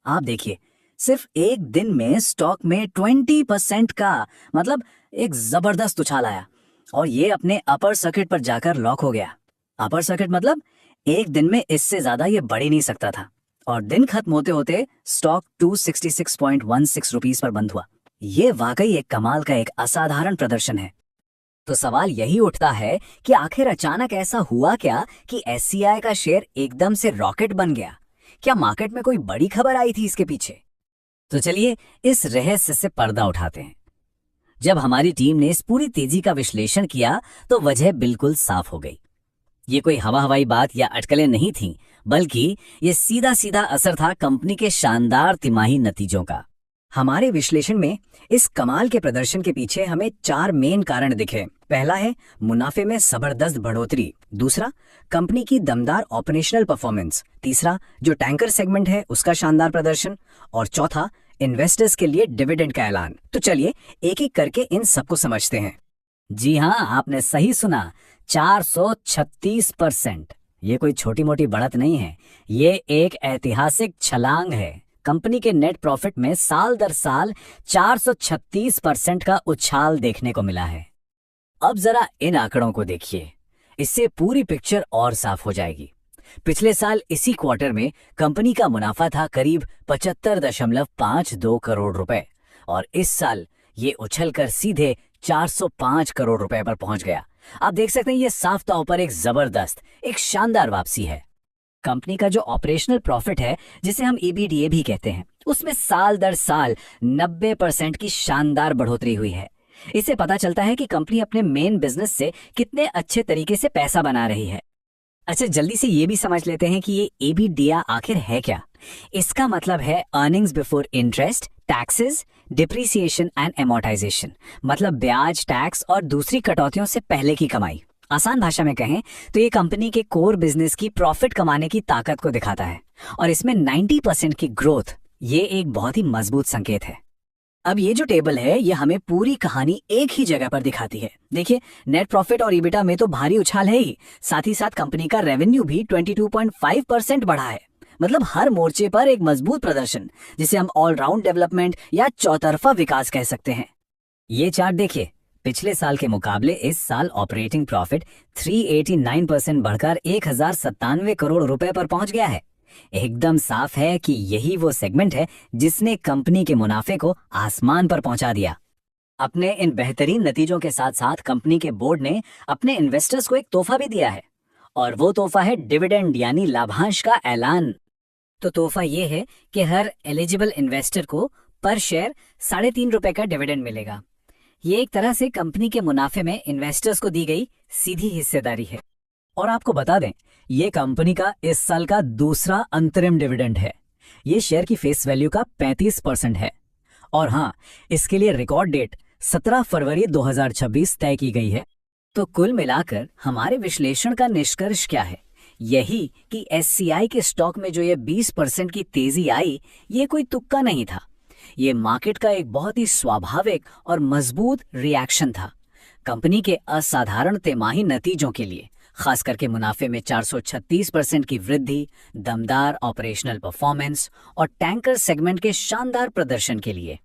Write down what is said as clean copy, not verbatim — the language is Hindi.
आप देखिए, सिर्फ एक दिन में स्टॉक में 20% का मतलब एक जबरदस्त उछाल आया और ये अपने अपर सर्किट पर जाकर लॉक हो गया। अपर सर्किट मतलब एक दिन में इससे ज्यादा ये बढ़ ही नहीं सकता था और दिन खत्म होते होते स्टॉक 266.16 रुपीस पर बंद हुआ। ये वाकई एक कमाल का एक असाधारण प्रदर्शन है। तो सवाल यही उठता है कि आखिर अचानक ऐसा हुआ क्या कि एससीआई का शेयर एकदम से रॉकेट बन गया? क्या मार्केट में कोई बड़ी खबर आई थी इसके पीछे? तो चलिए इस रहस्य से पर्दा उठाते हैं। जब हमारी टीम ने इस पूरी तेजी का विश्लेषण किया तो वजह बिल्कुल साफ हो गई। ये कोई हवा हवाई बात या अटकलें नहीं थीं, बल्कि ये सीधा सीधा असर था कंपनी के शानदार तिमाही नतीजों का। हमारे विश्लेषण में इस कमाल के प्रदर्शन के पीछे हमें 4 मेन कारण दिखे। पहला है मुनाफे में जबरदस्त बढ़ोतरी, दूसरा कंपनी की दमदार ऑपरेशनल परफॉर्मेंस, तीसरा जो टैंकर सेगमेंट है उसका शानदार प्रदर्शन और चौथा इन्वेस्टर्स के लिए डिविडेंड का ऐलान। तो चलिए एक एक करके इन सबको समझते हैं। जी हाँ, आपने सही सुना, 436%। ये कोई छोटी मोटी बढ़त नहीं है, ये एक ऐतिहासिक छलांग है। कंपनी के नेट प्रॉफिट में साल दर साल 436% का उछाल देखने को मिला है। अब जरा इन आंकड़ों को देखिए, इससे पूरी पिक्चर और साफ हो जाएगी। पिछले साल इसी क्वार्टर में कंपनी का मुनाफा था करीब 75.52 करोड़ रुपए और इस साल ये उछलकर सीधे 405 करोड़ रुपए पर पहुंच गया। आप देख सकते हैं ये साफ तौर पर एक जबरदस्त, एक शानदार वापसी है। कंपनी का जो ऑपरेशनल प्रॉफिट है, जिसे हम ईबीडीए भी कहते हैं, उसमें साल दर साल 90% की शानदार बढ़ोतरी हुई है। इससे पता चलता है कि कंपनी अपने मेन बिजनेस से कितने अच्छे तरीके से पैसा बना रही है। अच्छा, जल्दी से ये भी समझ लेते हैं कि ये एबिडिया आखिर है क्या। इसका मतलब है earnings before interest, taxes, depreciation and amortisation, मतलब ब्याज, टैक्स और दूसरी कटौतियों से पहले की कमाई। आसान भाषा में कहें तो ये कंपनी के कोर बिजनेस की प्रॉफिट कमाने की ताकत को दिखाता है और इसमें 90% की ग्रोथ, ये एक बहुत ही मजबूत संकेत है। अब ये जो टेबल है ये हमें पूरी कहानी एक ही जगह पर दिखाती है। देखिए, नेट प्रॉफिट और ईबिटा में तो भारी उछाल है ही, साथ ही साथ कंपनी का रेवेन्यू भी 22.5% बढ़ा है। मतलब हर मोर्चे पर एक मजबूत प्रदर्शन, जिसे हम ऑलराउंड डेवलपमेंट या चौतरफा विकास कह सकते हैं। ये चार्ट देखिए, पिछले साल के मुकाबले इस साल ऑपरेटिंग प्रॉफिट 389% बढ़कर 1097 करोड़ रुपए पर पहुंच गया है। एकदम साफ है कि यही वो सेगमेंट है जिसने कंपनी के मुनाफे को आसमान पर पहुंचा दिया। अपने इन बेहतरीन नतीजों के साथ साथ कंपनी के बोर्ड ने अपने इन्वेस्टर्स को एक तोहफा भी दिया है और वो तोहफा है डिविडेंड यानी लाभांश का ऐलान। तो तोहफा ये है कि हर एलिजिबल इन्वेस्टर को पर शेयर 3.5 रुपए का डिविडेंड मिलेगा। ये एक तरह से कंपनी के मुनाफे में इन्वेस्टर्स को दी गई सीधी हिस्सेदारी है। और आपको बता दें, ये कंपनी का इस साल का दूसरा अंतरिम डिविडेंड है। ये शेयर की फेस वैल्यू का 35% है और हाँ, इसके लिए रिकॉर्ड डेट 17 फरवरी 2026 तय की गई है। तो कुल मिलाकर हमारे विश्लेषण का निष्कर्ष क्या है? यही कि एससीआई के स्टॉक में जो ये 20% की तेजी आई, ये कोई तुक्का नहीं था। ये मार्केट का एक बहुत ही स्वाभाविक और मजबूत रिएक्शन था कंपनी के असाधारण तिमाही नतीजों के लिए, खास करके मुनाफे में 436% की वृद्धि, दमदार ऑपरेशनल परफॉर्मेंस और टैंकर सेगमेंट के शानदार प्रदर्शन के लिए।